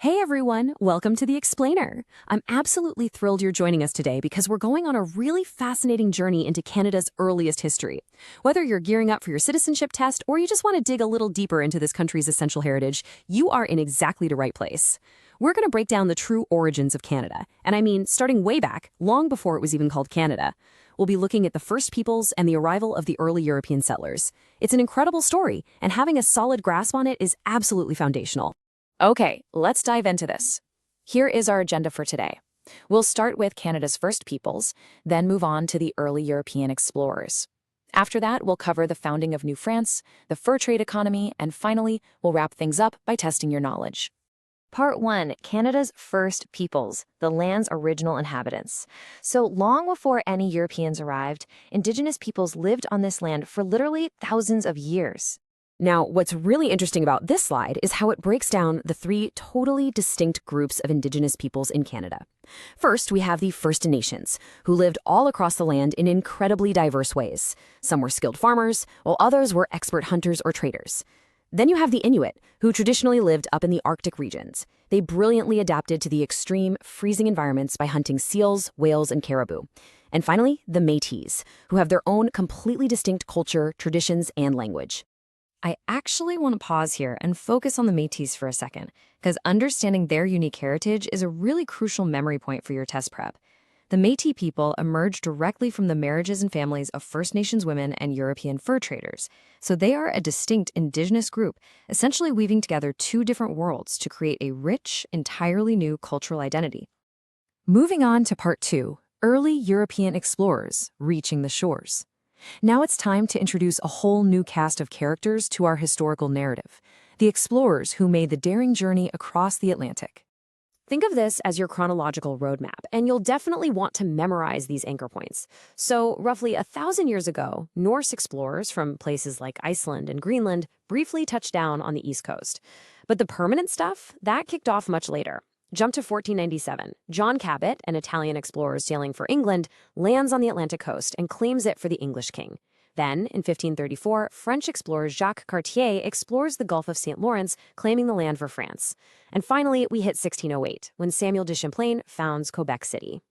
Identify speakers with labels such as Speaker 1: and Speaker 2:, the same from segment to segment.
Speaker 1: Hey everyone, welcome to The Explainer. I'm absolutely thrilled you're joining us today because we're going on a really fascinating journey into Canada's earliest history. Whether you're gearing up for your citizenship test or you just want to dig a little deeper into this country's essential heritage, you are in exactly the right place. We're going to break down the true origins of Canada, and I mean starting way back, long before it was even called Canada. We'll be looking at the first peoples and the arrival of the early European settlers. It's an incredible story, and having a solid grasp on it is absolutely foundational. Okay, let's dive into this. Here is our agenda for today. We'll start with Canada's first peoples, then move on to the early European explorers. After that, we'll cover the founding of New France, the fur trade economy, and finally, we'll wrap things up by testing your knowledge. Part 1, Canada's first peoples, the land's original inhabitants. So long before any Europeans arrived, Indigenous peoples lived on this land for literally thousands of years. Now, what's really interesting about this slide is how it breaks down the three totally distinct groups of Indigenous peoples in Canada. First, we have the First Nations, who lived all across the land in incredibly diverse ways. Some were skilled farmers, while others were expert hunters or traders. Then you have the Inuit, who traditionally lived up in the Arctic regions. They brilliantly adapted to the extreme, freezing environments by hunting seals, whales, and caribou. And finally, the Métis, who have their own completely distinct culture, traditions, and language. I actually want to pause here and focus on the Métis for a second, because understanding their unique heritage is a really crucial memory point for your test prep. The Métis people emerged directly from the marriages and families of First Nations women and European fur traders, so they are a distinct Indigenous group, essentially weaving together two different worlds to create a rich, entirely new cultural identity. Moving on to Part 2, Early European Explorers Reaching the Shores. Now it's time to introduce a whole new cast of characters to our historical narrative, the explorers who made the daring journey across the Atlantic. Think of this as your chronological roadmap, and you'll definitely want to memorize these anchor points. So, roughly 1,000 years ago, Norse explorers from places like Iceland and Greenland briefly touched down on the East Coast. But the permanent stuff, that kicked off much later. Jump to 1497. John Cabot, an Italian explorer sailing for England, lands on the Atlantic coast and claims it for the English king. Then, in 1534, French explorer Jacques Cartier explores the Gulf of St. Lawrence, claiming the land for France. And finally, we hit 1608, when Samuel de Champlain founds Quebec City.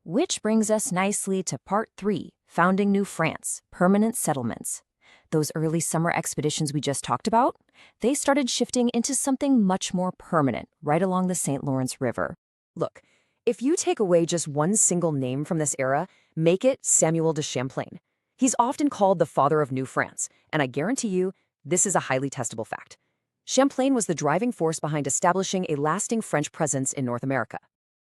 Speaker 1: Which brings us nicely to Part 3, Founding New France, Permanent Settlements. Those early summer expeditions we just talked about, they started shifting into something much more permanent right along the St. Lawrence River. Look, if you take away just one single name from this era, make it Samuel de Champlain. He's often called the father of New France, and I guarantee you, this is a highly testable fact. Champlain was the driving force behind establishing a lasting French presence in North America.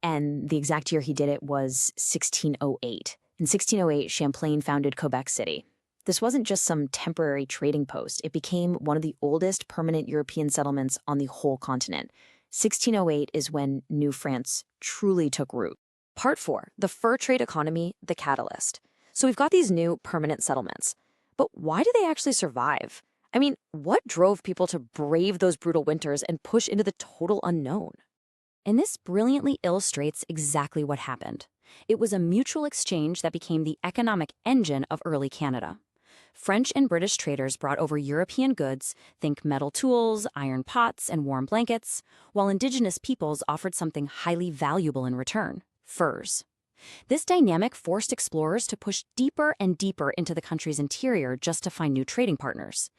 Speaker 1: And the exact year he did it was 1608. In 1608, Champlain founded Quebec City. This wasn't just some temporary trading post. It became one of the oldest permanent European settlements on the whole continent. 1608 is when New France truly took root. Part 4, the fur trade economy, the catalyst. So we've got these new permanent settlements. But why do they actually survive? I mean, what drove people to brave those brutal winters and push into the total unknown? And this brilliantly illustrates exactly what happened. It was a mutual exchange that became the economic engine of early Canada. French and British traders brought over European goods, think metal tools, iron pots, and warm blankets, while Indigenous peoples offered something highly valuable in return, furs. This dynamic forced explorers to push deeper and deeper into the country's interior just to find new trading partners.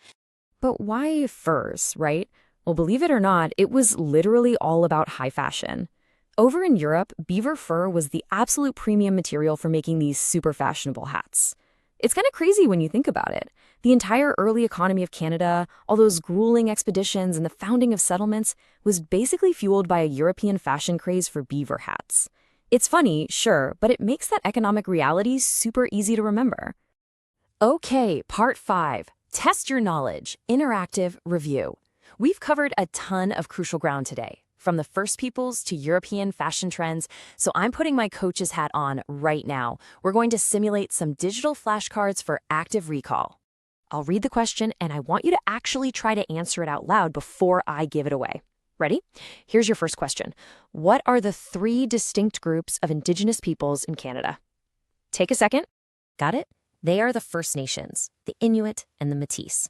Speaker 1: But why furs, right? Well, believe it or not, it was literally all about high fashion. Over in Europe, beaver fur was the absolute premium material for making these super fashionable hats. It's kind of crazy when you think about it. The entire early economy of Canada, all those grueling expeditions and the founding of settlements was basically fueled by a European fashion craze for beaver hats. It's funny, sure, but it makes that economic reality super easy to remember. Okay, Part 5. Test your knowledge. Interactive review. We've covered a ton of crucial ground today, from the first peoples to European fashion trends, so I'm putting my coach's hat on right now. We're going to simulate some digital flashcards for active recall. I'll read the question, and I want you to actually try to answer it out loud before I give it away. Ready? Here's your first question. What are the three distinct groups of Indigenous peoples in Canada? Take a second. Got it? They are the First Nations, the Inuit, and the Métis.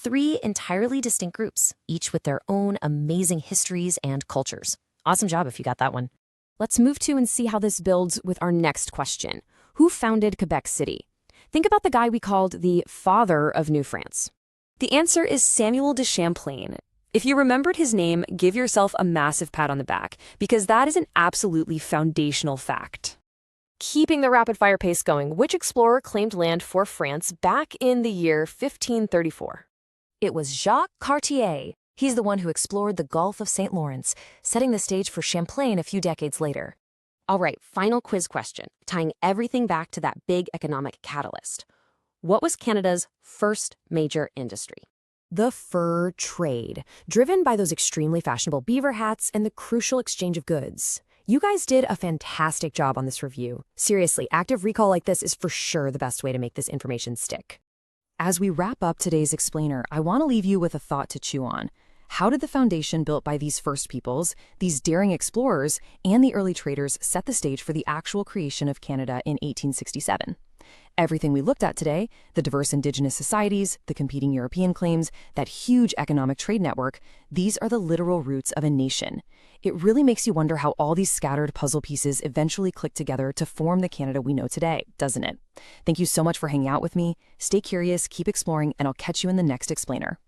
Speaker 1: 3 entirely distinct groups, each with their own amazing histories and cultures. Awesome job if you got that one. Let's move to and see how this builds with our next question. Who founded Quebec City? Think about the guy we called the father of New France. The answer is Samuel de Champlain. If you remembered his name, give yourself a massive pat on the back, because that is an absolutely foundational fact. Keeping the rapid-fire pace going, which explorer claimed land for France back in the year 1534? It was Jacques Cartier. He's the one who explored the Gulf of St. Lawrence, setting the stage for Champlain a few decades later. All right, final quiz question, tying everything back to that big economic catalyst. What was Canada's first major industry? The fur trade, driven by those extremely fashionable beaver hats and the crucial exchange of goods. You guys did a fantastic job on this review. Seriously, active recall like this is for sure the best way to make this information stick. As we wrap up today's explainer, I want to leave you with a thought to chew on. How did the foundation built by these first peoples, these daring explorers, and the early traders set the stage for the actual creation of Canada in 1867? Everything we looked at today, the diverse Indigenous societies, the competing European claims, that huge economic trade network, these are the literal roots of a nation. It really makes you wonder how all these scattered puzzle pieces eventually click together to form the Canada we know today, doesn't it? Thank you so much for hanging out with me. Stay curious, keep exploring, and I'll catch you in the next explainer.